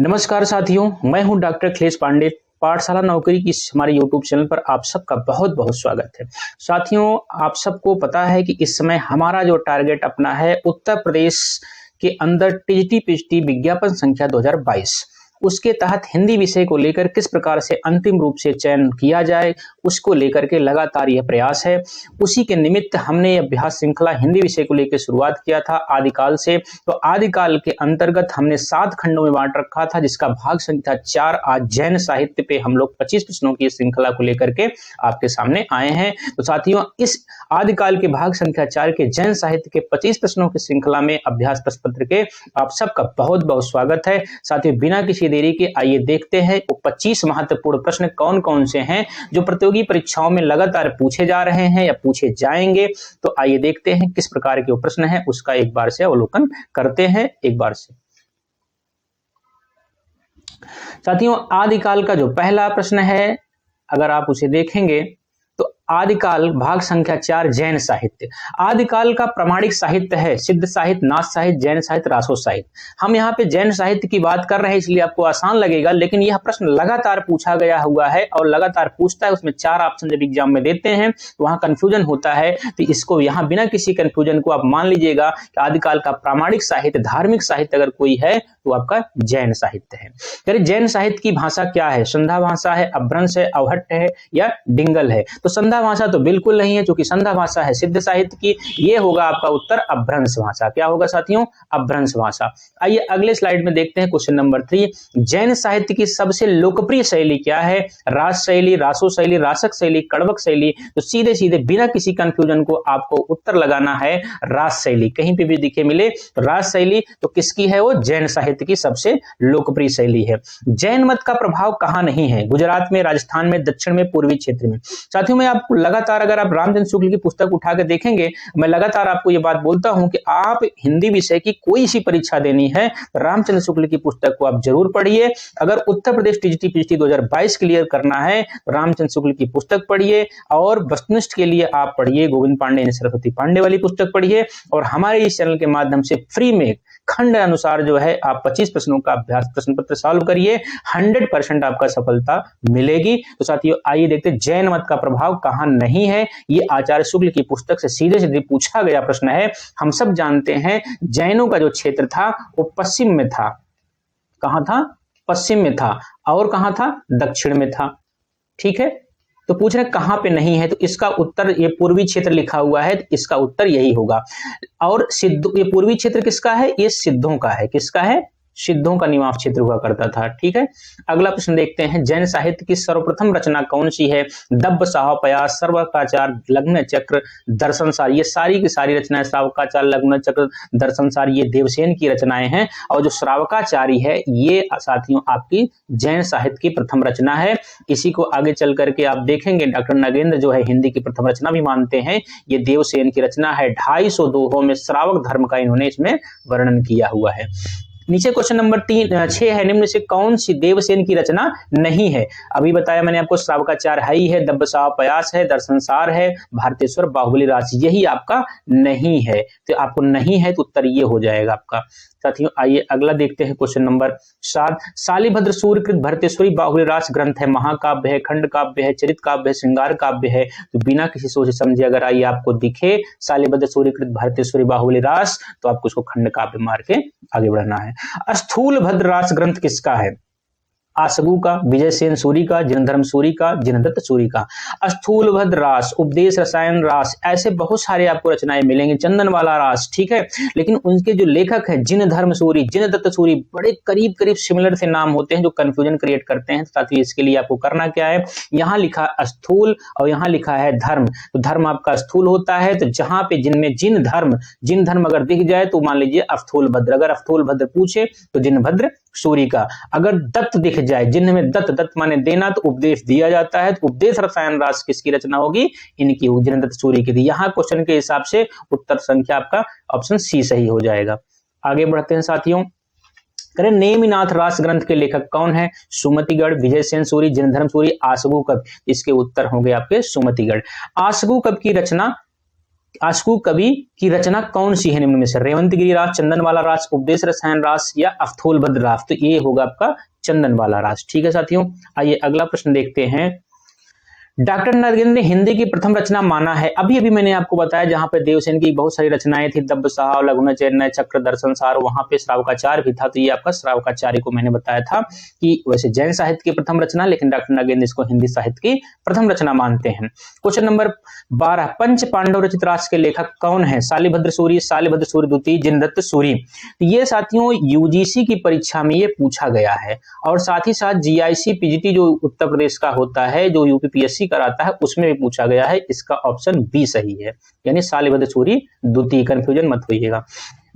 नमस्कार साथियों, मैं हूं डॉक्टर अखिलेश पांडे। पाठशाला नौकरी की इस हमारे यूट्यूब चैनल पर आप सबका बहुत बहुत स्वागत है। साथियों, आप सबको पता है कि इस समय हमारा जो टारगेट अपना है उत्तर प्रदेश के अंदर टीजीटी पीजीटी विज्ञापन संख्या 2022, उसके तहत हिंदी विषय को लेकर किस प्रकार से अंतिम रूप से चयन किया जाए, उसको लेकर के लगातार यह प्रयास है। उसी के निमित्त हमने अभ्यास श्रृंखला हिंदी विषय को लेकर शुरुआत किया था आदिकाल से। तो आदिकाल के अंतर्गत हमने 7 खंडों में बांट रखा था, जिसका भाग संख्या 4 आज जैन साहित्य पे हम लोग 25 प्रश्नों की श्रृंखला को लेकर के आपके सामने आए हैं। तो साथियों, इस आदिकाल के भाग संख्या 4 के जैन साहित्य के 25 प्रश्नों की श्रृंखला में अभ्यास प्रश्न पत्र के आप सबका बहुत बहुत स्वागत है। साथियों, बिना किसी देरी के आइए देखते हैं वो 25 महत्वपूर्ण प्रश्न कौन कौन से हैं जो प्रतियोगी परीक्षाओं में लगातार पूछे जा रहे हैं या पूछे जाएंगे। तो आइए देखते हैं किस प्रकार के वो प्रश्न हैं, उसका एक बार से अवलोकन करते हैं एक बार से। साथियों, आदिकाल का जो पहला प्रश्न है, अगर आप उसे देखेंगे तो आदिकाल भाग संख्या 4 जैन साहित्य। आदिकाल का प्रामाणिक साहित्य है सिद्ध साहित्य, नाथ साहित्य, जैन साहित्य, रासो साहित्य। हम यहाँ पे जैन साहित्य की बात कर रहे हैं इसलिए आपको आसान लगेगा, लेकिन यह प्रश्न लगातार पूछा गया हुआ है और लगातार पूछता है। उसमें 4 ऑप्शन जब एग्जाम में देते हैं तो वहां कंफ्यूजन होता है। तो इसको यहाँ बिना किसी कंफ्यूजन को आप मान लीजिएगा कि आदिकाल का प्रामाणिक साहित्य, धार्मिक साहित्य अगर कोई है तो आपका जैन साहित्य है। यानी जैन साहित्य की भाषा क्या है? संध्या भाषा है, अपभ्रंश है, अवहट्ट है या डिंगल है? तो संध्या भाषा तो बिल्कुल नहीं है, क्योंकि संध्या भाषा है सिद्ध साहित्य की। ये होगा आपका उत्तर अपभ्रंश भाषा। क्या होगा साथियों? अपभ्रंश भाषा। आइए अगले स्लाइड में देखते हैं क्वेश्चन नंबर 3। जैन साहित्य की सबसे लोकप्रिय शैली क्या है? रास शैली, रासो शैली, रासक शैली, कड़वक शैली। तो सीधे सीधे बिना किसी कंफ्यूजन को आपको उत्तर लगाना है रास शैली। कहीं पे भी दिखे मिले तो रास शैली तो किसकी है? वो जैन साहित्य की सबसे लोकप्रिय शैली है। जैन मत का प्रभाव कहां नहीं है? गुजरात में, राजस्थान में, दक्षिण में, पूर्वी क्षेत्र में। साथियों, मैं आपको लगातार, अगर आप रामचंद्र शुक्ल की पुस्तक उठा के देखेंगे, मैं लगातार आपको ये बात बोलता हूं कि आप हिंदी विषय की कोई सी परीक्षा देनी है, रामचंद्र शुक्ल की पुस्तक को आप जरूर पढ़िए। अगर Uttar Pradesh TGT PGT 2022 clear करना है तो रामचंद्र शुक्ल की पुस्तक पढ़िए, और वस्तुनिष्ठ के लिए आप पढ़िए गोविंद पांडे यानी सरस्वती पांडे वाली पुस्तक पढ़िए। और हमारे इस चैनल के माध्यम से फ्री में खंड अनुसार जो है आप 25 प्रश्नों का अभ्यास प्रश्न पत्र सॉल्व करिए, 100% आपका सफलता मिलेगी। तो साथियों, आइए देखते हैं जैन मत का प्रभाव कहां नहीं है। ये आचार्य शुक्ल की पुस्तक से सीधे सीधे पूछा गया प्रश्न है। हम सब जानते हैं जैनों का जो क्षेत्र था वो पश्चिम में था। कहां था? पश्चिम में था। और कहां था? दक्षिण में था। ठीक है, तो पूछ रहे कहां पे नहीं है, तो इसका उत्तर, ये पूर्वी क्षेत्र लिखा हुआ है तो इसका उत्तर यही होगा। और सिद्ध, ये पूर्वी क्षेत्र किसका है? ये सिद्धों का है। किसका है? सिद्धों का निवास क्षेत्र हुआ करता था। ठीक है, अगला प्रश्न देखते हैं। जैन साहित्य की सर्वप्रथम रचना कौन सी है? दब्ब साहपयास, सर्वकाचार, लग्न चक्र, दर्शनसार। ये सारी की सारी रचनाएं, श्रावकाचार, लग्न चक्र, दर्शनसार, ये देवसेन की रचनाएं हैं। और जो श्रावकाचारी है ये साथियों आपकी जैन साहित्य की प्रथम रचना है। इसी को आगे चल करके आप देखेंगे डॉक्टर नगेंद्र जो है हिंदी की प्रथम रचना भी मानते हैं। ये देवसेन की रचना है। 250 दोहों में श्रावक धर्म का इन्होंने इसमें वर्णन किया हुआ है। नीचे क्वेश्चन नंबर 6 है, निम्न से कौन सी देवसेन की रचना नहीं है? अभी बताया मैंने आपको, श्रावकाचार है ही है, दब्ब साहपयास है, दर्शनसार है, भारतेश्वर, बाहुबली रास, यही आपका नहीं है। तो आपको नहीं है तो उत्तर ये हो जाएगा आपका। साथियों, आइए अगला देखते हैं क्वेश्चन नंबर 7। शालिभद्र सूर्यकृत भरतेश्वरी बाहुबली रास ग्रंथ है, महाकाव्य है, खंड काव्य है, चरित काव्य है, श्रृंगार काव्य है। तो बिना किसी सोचे समझे अगर आइए आपको दिखे शालिभद्र सूर्यकृत भरतेश्वरी बाहुबली रास, तो आपको उसको खंड काव्य मार के आगे बढ़ना है। स्थूल भद्र रास ग्रंथ किसका है? आसगु का, विजय सेन सूरी का, जिनधर्म सूरी का, जिनदत्त सूरी का। स्थूल भद्र रास, उपदेश रसायन रास, ऐसे बहुत सारे आपको रचनाएं मिलेंगे, चंदन वाला रास। ठीक है, लेकिन उनके जो लेखक है जिनधर्म सूरी, जिनदत्त सूरी, बड़े करीब करीब सिमिलर से नाम होते हैं जो कंफ्यूजन क्रिएट करते हैं। साथ ही इसके लिए आपको करना क्या है, यहाँ लिखा स्थूल और यहाँ लिखा है धर्म, तो धर्म आपका स्थूल होता है। तो जहां पे जिनमें जिन धर्म अगर दिख जाए तो मान लीजिए अस्थूल भद्र। अगर अस्थूल भद्र पूछे तो जिनभद्र सूरी का। अगर दत्त दिख जाए, जिन में दत्त माने देना, तो उपदेश दिया जाता है, तो उपदेश रसायन रास किसकी रचना होगी? इनकी, जिनदत्त सूरी की थी। यहाँ क्वेश्चन के हिसाब से उत्तर संख्या आपका ऑप्शन सी सही हो जाएगा। आगे बढ़ते हैं साथियों। करें नेमिनाथ रास ग्रंथ के लेखक कौन है? सुमतिगढ़, विजय सेन सूरी, जिनधर्म सूरी, आसगु कवि। इसके उत्तर होंगे आपके सुमतिगढ़। आसगु कवि की रचना आशुक कवि की रचना कौन सी है निम्न में से? रेवंतगिरी रास, चंदनवाला रास, उपदेश रसायन रास या अवधूलभद्र रास? तो ये होगा आपका चंदनवाला रास। ठीक है साथियों, आइए अगला प्रश्न देखते हैं। डॉक्टर नरेंद्र ने हिंदी की प्रथम रचना माना है। अभी अभी मैंने आपको बताया जहां पे देवसेन की बहुत सारी रचनाएं थी, दब्ब साहब, लघुन चेन्नय, चक्र दर्शन सार, वहां पे श्रावकाचार्य भी था। तो ये आपका श्रावकाचार्य को मैंने बताया था कि वैसे जैन साहित्य की प्रथम रचना, लेकिन डॉक्टर नरेंद्र इसको हिंदी साहित्य की प्रथम रचना मानते हैं। क्वेश्चन नंबर 12, पंच पांडव रचित रास के लेखक कौन है? शालिभद्र सूरी, शालिभद्र सूरी द्वितीय, जिनदत्त सूरी। ये साथियों यूजीसी की परीक्षा में ये पूछा गया है, और साथ ही साथ जीआईसी पीजीटी जो उत्तर प्रदेश का होता है, जो यूपीपीएससी कराता है, उसमें भी पूछा गया है। इसका ऑप्शन बी सही है, यानी शालिभद्र सूरी द्वितीय। कंफ्यूजन मत होइएगा।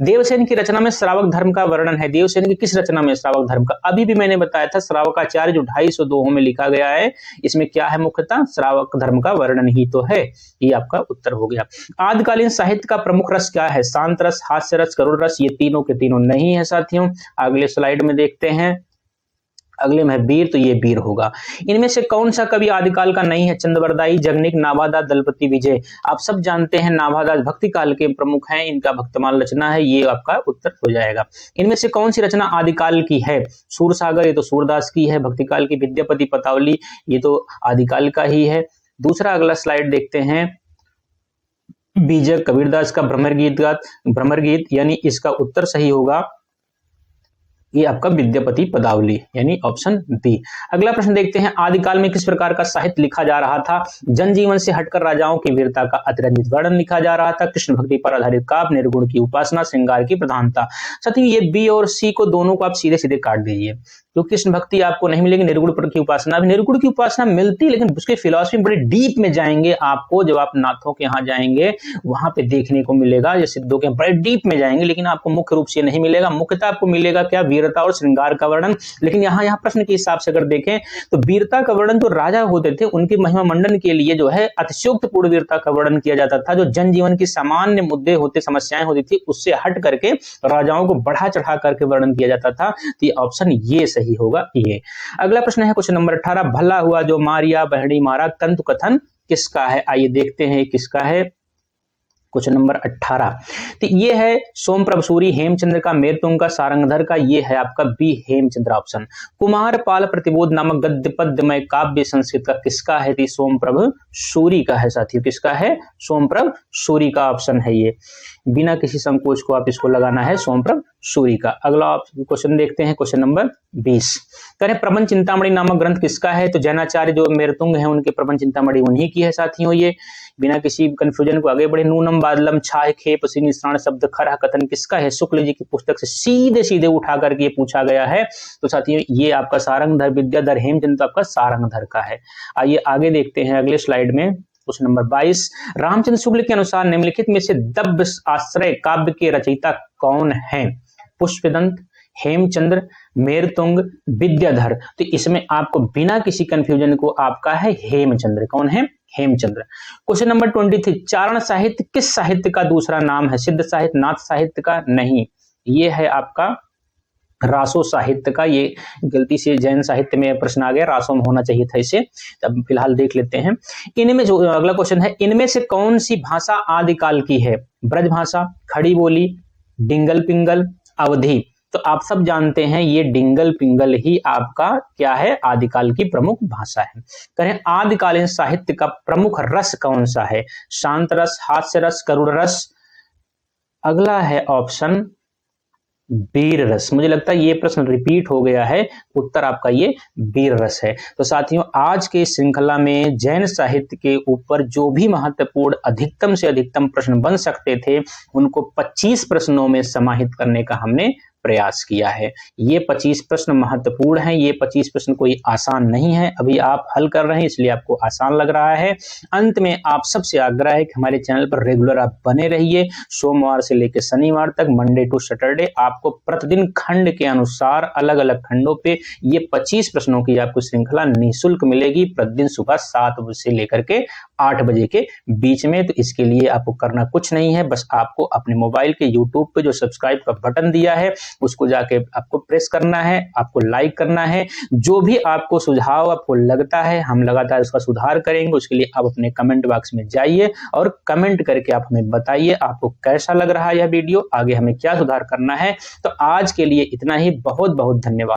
देवसेन की रचना में श्रावक धर्म का वर्णन है। देवसेन की किस रचना में श्रावक धर्म का? अभी भी मैंने बताया था श्रावकाचार्य जो 250 दोहों में लिखा गया है, इसमें क्या है? मुख्यतः श्रावक धर्म का वर्णन ही तो है। ये आपका उत्तर हो गया। आदिकालीन साहित्य का प्रमुख रस क्या है? शांत रस, हास्य रस, करुण रस। ये तीनों के तीनों नहीं है साथियों। अगले स्लाइड में देखते हैं। अगले में वीर, तो ये वीर होगा। इनमें से कौन सा कवि आदिकाल का नहीं है? चंद्रवरदाई, जगनिक, नाभादास, दलपति विजय। आप सब जानते हैं नाभादास भक्ति काल के प्रमुख हैं, इनका भक्तमाल रचना है, ये आपका उत्तर हो जाएगा। इनमें से कौन सी रचना आदिकाल की है? सूरसागर, ये तो सूरदास की है। भक्ति काल की विद्यापति पतावली, ये तो आदिकाल का ही है। दूसरा अगला स्लाइड देखते हैं। बीजक कबीरदास का भ्रमर गीत, यानी इसका उत्तर सही होगा ये आपका विद्यापति पदावली, यानी ऑप्शन बी। अगला प्रश्न देखते हैं। आदिकाल में किस प्रकार का साहित्य लिखा जा रहा था? जनजीवन से हटकर राजाओं की वीरता का अतिरंजित वर्णन लिखा जा रहा था, कृष्ण भक्ति पर आधारित काव्य, निर्गुण की उपासना, श्रृंगार की प्रधानता। साथियों ये बी और सी को दोनों को आप सीधे सीधे काट दीजिए, क्योंकि कृष्ण भक्ति आपको नहीं मिलेगी। निर्गुण पर की उपासना भी, निर्गुण की उपासना मिलती, लेकिन उसके फिलॉसफी बड़े डीप में जाएंगे आपको। जब आप नाथों के यहाँ जाएंगे वहां पे देखने को मिलेगा, ये सिद्धों के बड़े डीप में जाएंगे, लेकिन आपको मुख्य रूप से नहीं मिलेगा। मुख्यतः आपको मिलेगा क्या? वीरता और श्रृंगार का वर्णन। लेकिन यहाँ प्रश्न के हिसाब से अगर देखें तो वीरता का वर्णन जो राजा होते थे उनकी महिमा मंडन के लिए जो है अतिशयोक्त पूर्ण वीरता का वर्णन किया जाता था। जो जनजीवन की सामान्य मुद्दे होते, समस्याएं होती थी, उससे हट करके राजाओं को बढ़ा चढ़ा करके वर्णन किया जाता था। तो ये ऑप्शन ये सही होगा ये। अगला प्रश्न है क्वेश्चन नंबर 18, भला हुआ जो मारिया बहड़ी मारा कंतु कथन किसका है? आइए देखते हैं किसका है। क्वेश्चन नंबर 18, तो ये है सोमप्रभ सूरी, हेमचंद्र का, मेरतुंग का, सारंगधर का। ये है आपका बी हेमचंद्र ऑप्शन। कुमार पाल प्रतिबोध नामक गद्य पद्यमय काव्य संस्कृत का किसका है? तो सोमप्रभ सूरी का है साथियों। किसका है? सोमप्रभ सूरी का ऑप्शन है ये। बिना किसी संकोच को आप इसको लगाना है, सोमप्रभ सूरी का। अगला क्वेश्चन देखते हैं, क्वेश्चन नंबर 20, करें प्रबंध चिंतामणि नामक ग्रंथ किसका है? तो जैनाचार्य जो मेरतुंग है उनके प्रबंध चिंतामणि उन्हीं की है साथियों ये। बिना किसी कंफ्यूजन को आगे बढ़े। नूनम बादलम छाय खेप सिनी श्राण शब्द खरह कथन किसका है? शुक्ल जी की पुस्तक से सीधे सीधे उठा करके ये पूछा गया है। तो साथियों ये आपका सारंगधर विद्याधर हेमचंद्र आपका सारंगधर का है। आइए आगे देखते हैं अगले स्लाइड में। क्वेश्चन नंबर 22, रामचंद्र शुक्ल के अनुसार निम्नलिखित में से दब्ब आश्रय काव्य के रचयिता कौन है? पुष्पदंत, हेमचंद्र, मेरतुंग, विद्याधर। तो इसमें आपको बिना किसी कंफ्यूजन को आपका है हेमचंद्र। कौन है? हेमचंद्र। क्वेश्चन नंबर 23, चारण साहित्य किस साहित्य का दूसरा नाम है? सिद्ध साहित्य, नाथ साहित्य का? नहीं, ये है आपका रासो साहित्य का। ये गलती से जैन साहित्य में प्रश्न आ गया, रासो में होना चाहिए था इसे। तब फिलहाल देख लेते हैं। इनमें जो अगला क्वेश्चन है, इनमें से कौन सी भाषा आदिकाल की है? ब्रज भाषा, खड़ी बोली, डिंगल पिंगल, अवधी। तो आप सब जानते हैं ये डिंगल पिंगल ही आपका क्या है? आदिकाल की प्रमुख भाषा है। करें आदिकालीन साहित्य का प्रमुख रस कौन सा है? शांत रस, हास्य रस, करुण रस। अगला है ऑप्शन वीर रस। मुझे लगता है ये प्रश्न रिपीट हो गया है, उत्तर आपका ये वीर रस है। तो साथियों आज के श्रृंखला में जैन साहित्य के ऊपर जो भी महत्वपूर्ण अधिकतम से अधिकतम प्रश्न बन सकते थे उनको 25 प्रश्नों में समाहित करने का हमने प्रयास किया है। ये 25 प्रश्न महत्वपूर्ण हैं, ये 25 प्रश्न कोई आसान नहीं है। अभी आप हल कर रहे हैं इसलिए आपको आसान लग रहा है। अंत में आप सबसे आग्रह है कि हमारे चैनल पर रेगुलर आप बने रहिए। सोमवार से लेकर शनिवार तक, मंडे टू सैटरडे, आपको प्रतिदिन खंड के अनुसार अलग अलग खंडों पे ये 25 प्रश्नों की आपको श्रृंखला निःशुल्क मिलेगी। प्रतिदिन सुबह 7 बजे से लेकर के 8 बजे के बीच में। तो इसके लिए आपको करना कुछ नहीं है, बस आपको अपने मोबाइल के यूट्यूब पे जो सब्सक्राइब का बटन दिया है उसको जाके आपको प्रेस करना है, आपको लाइक करना है। जो भी आपको सुझाव आपको लगता है हम लगातार उसका सुधार करेंगे, उसके लिए आप अपने कमेंट बॉक्स में जाइए और कमेंट करके आप हमें बताइए आपको कैसा लग रहा है यह वीडियो, आगे हमें क्या सुधार करना है। तो आज के लिए इतना ही, बहुत बहुत धन्यवाद।